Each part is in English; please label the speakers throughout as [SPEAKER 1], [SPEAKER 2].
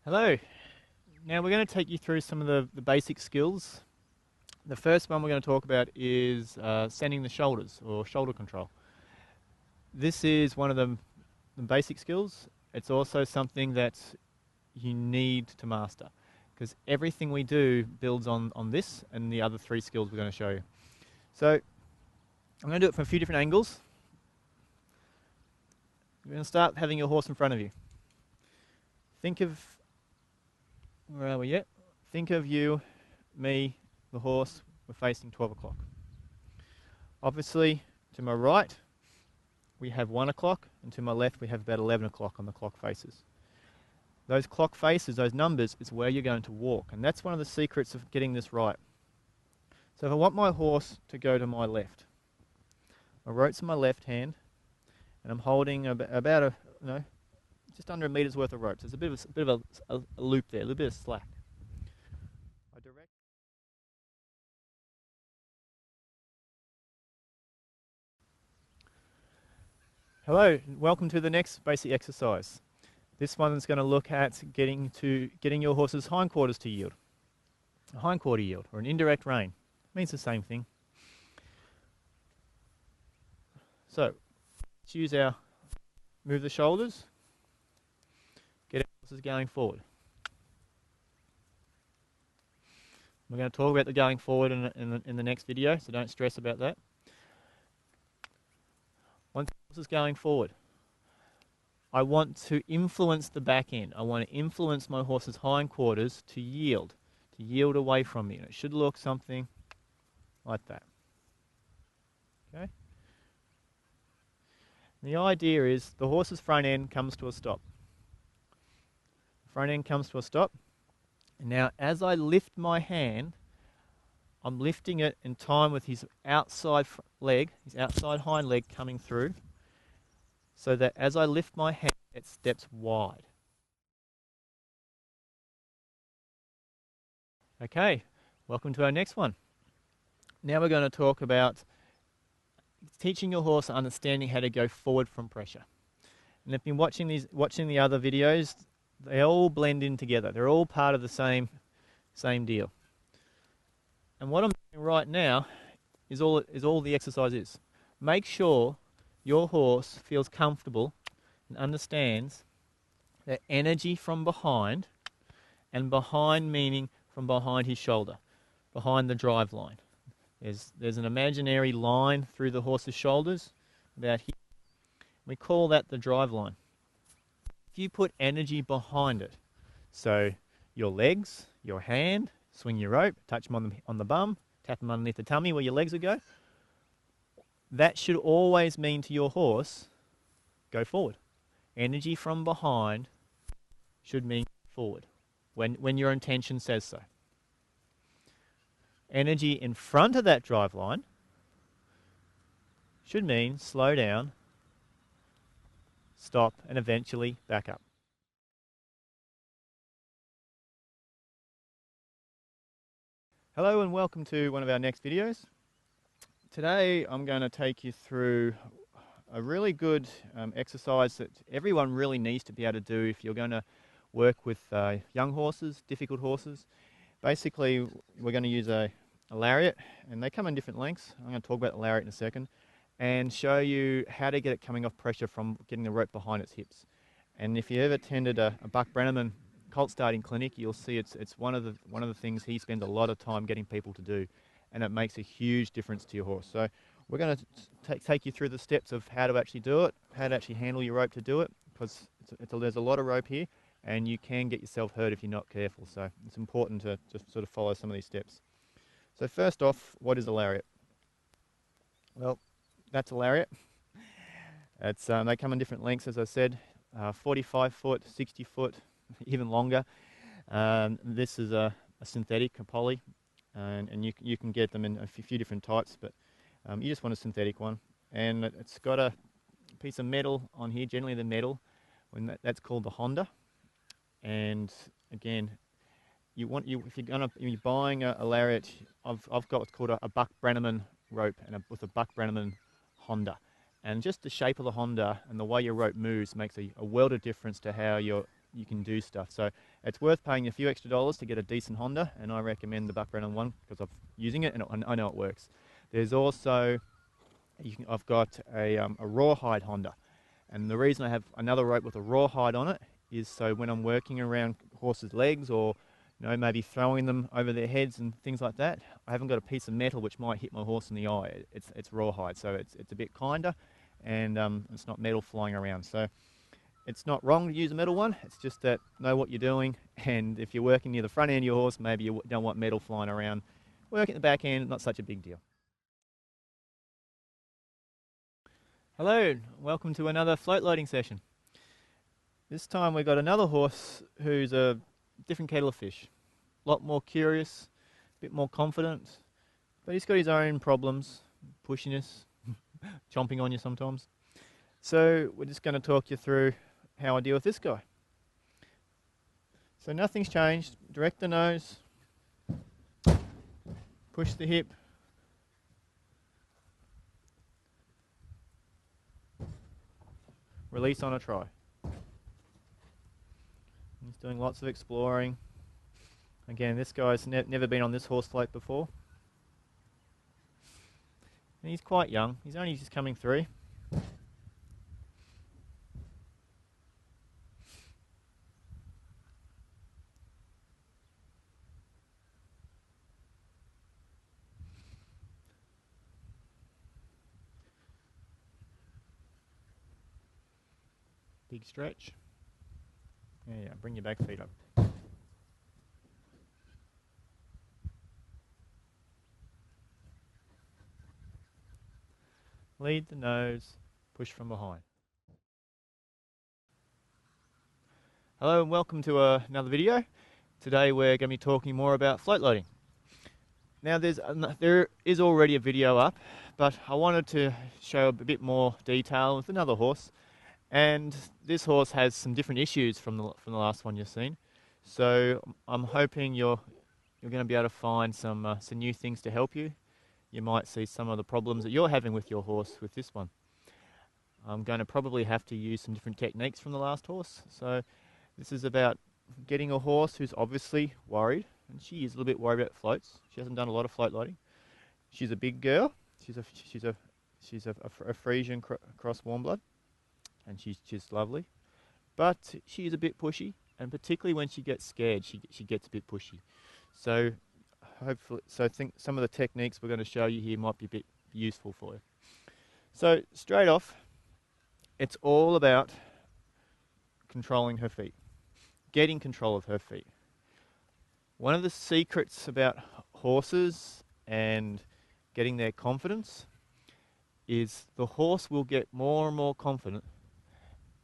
[SPEAKER 1] Hello. Now we're going to take you through some of the basic skills. The first one we're going to talk about is sending the shoulders or shoulder control. This is one of the basic skills. It's also something that you need to master because everything we do builds on this and the other three skills we're going to show you. So I'm going to do it from a few different angles. We're going to start having your horse in front of you. Think of, where are we yet? Think of you, me, the horse, we're facing 12 o'clock. Obviously, to my right, we have 1 o'clock, and to my left, we have about 11 o'clock on the clock faces. Those clock faces, those numbers, is where you're going to walk, and that's one of the secrets of getting this right. So if I want my horse to go to my left, my rope's in my left hand, and I'm holding about just under a meter's worth of rope. So there's a bit of a loop there, a little bit of slack. I direct. Hello, welcome to the next basic exercise. This one is going to look at getting your horse's hindquarters to yield. A hindquarter yield, or an indirect rein. Means the same thing. So, let's use move the shoulders, get our horses going forward. We're going to talk about the going forward in the next video, so don't stress about that. Once the horse is going forward, I want to influence the back end. I want to influence my horse's hindquarters to yield away from me. And it should look something like that. Okay? The idea is the horse's front end comes to a stop. The front end comes to a stop. And now as I lift my hand, I'm lifting it in time with his outside leg, his outside hind leg coming through, so that as I lift my hand, it steps wide. Okay, welcome to our next one. Now we're going to talk about teaching your horse understanding how to go forward from pressure. And if you've been watching the other videos, they all blend in together. They're all part of the same deal. And what I'm doing right now is all the exercise is. Make sure your horse feels comfortable and understands that energy from behind, and behind meaning from behind his shoulder, behind the drive line. There's an imaginary line through the horse's shoulders about here. We call that the drive line. If you put energy behind it, so your legs, your hand, swing your rope, touch them on the bum, tap them underneath the tummy where your legs would go, that should always mean to your horse, go forward. Energy from behind should mean forward, when your intention says so. Energy in front of that drive line should mean slow down, stop, and eventually back up. Hello and welcome to one of our next videos. Today I'm going to take you through a really good exercise that everyone really needs to be able to do if you're going to work with young horses, difficult horses. Basically, we're going to use a lariat, and they come in different lengths. I'm going to talk about the lariat in a second and show you how to get it coming off pressure from getting the rope behind its hips. And if you ever attended a Buck Brenneman colt starting clinic, you'll see it's one of the things he spends a lot of time getting people to do, and it makes a huge difference to your horse. So we're going to take you through the steps of how to actually do it, how to actually handle your rope to do it, because there's a lot of rope here, and you can get yourself hurt if you're not careful. So it's important to sort of follow some of these steps. So first off, what is a lariat? Well, that's a lariat. They come in different lengths, as I said, 45 foot, 60 foot, even longer. This is a synthetic, a poly, and you can get them in a few different types, but you just want a synthetic one. And it's got a piece of metal on here, generally the metal, that's called the Honda. And again, if you're buying a lariat, I've got what's called a Buck Brenneman rope with a Buck Brenneman Honda. And just the shape of the Honda and the way your rope moves makes a world of difference to how your you can do stuff. So it's worth paying a few extra dollars to get a decent Honda, and I recommend the Buck Brennan one because I'm using it and I know it works. There's also, I've got a rawhide Honda, and the reason I have another rope with a rawhide on it is so when I'm working around horses' legs or maybe throwing them over their heads and things like that, I haven't got a piece of metal which might hit my horse in the eye. It's rawhide, so it's a bit kinder, and it's not metal flying around. So it's not wrong to use a metal one. It's just that know what you're doing, and if you're working near the front end of your horse, maybe you don't want metal flying around. Work at the back end, not such a big deal. Hello, welcome to another float loading session. This time we've got another horse who's a different kettle of fish. A lot more curious, a bit more confident, but he's got his own problems, pushiness, chomping on you sometimes. So we're just going to talk you through how I deal with this guy. So nothing's changed. Direct the nose, push the hip, release on a try. He's doing lots of exploring. Again, this guy's never been on this horse float before. And he's quite young. He's only just coming through. Big stretch. Yeah, bring your back feet up. Lead the nose, push from behind. Hello and welcome to another video. Today we're going to be talking more about float loading. Now there is already a video up, but I wanted to show a bit more detail with another horse. And this horse has some different issues from the last one you've seen. So I'm hoping you're going to be able to find some new things to help you. You might see some of the problems that you're having with your horse with this one. I'm going to probably have to use some different techniques from the last horse. So this is about getting a horse who's obviously worried, and she is a little bit worried about floats. She hasn't done a lot of float loading. She's a big girl. She's a Frisian cross warm blood, and she's just lovely. But she is a bit pushy, and particularly when she gets scared, she gets a bit pushy. So I think some of the techniques we're going to show you here might be a bit useful for you. So straight off, it's all about controlling her feet, getting control of her feet. One of the secrets about horses and getting their confidence is the horse will get more and more confident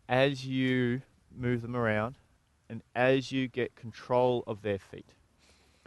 [SPEAKER 1] as you move them around and as you get control of their feet.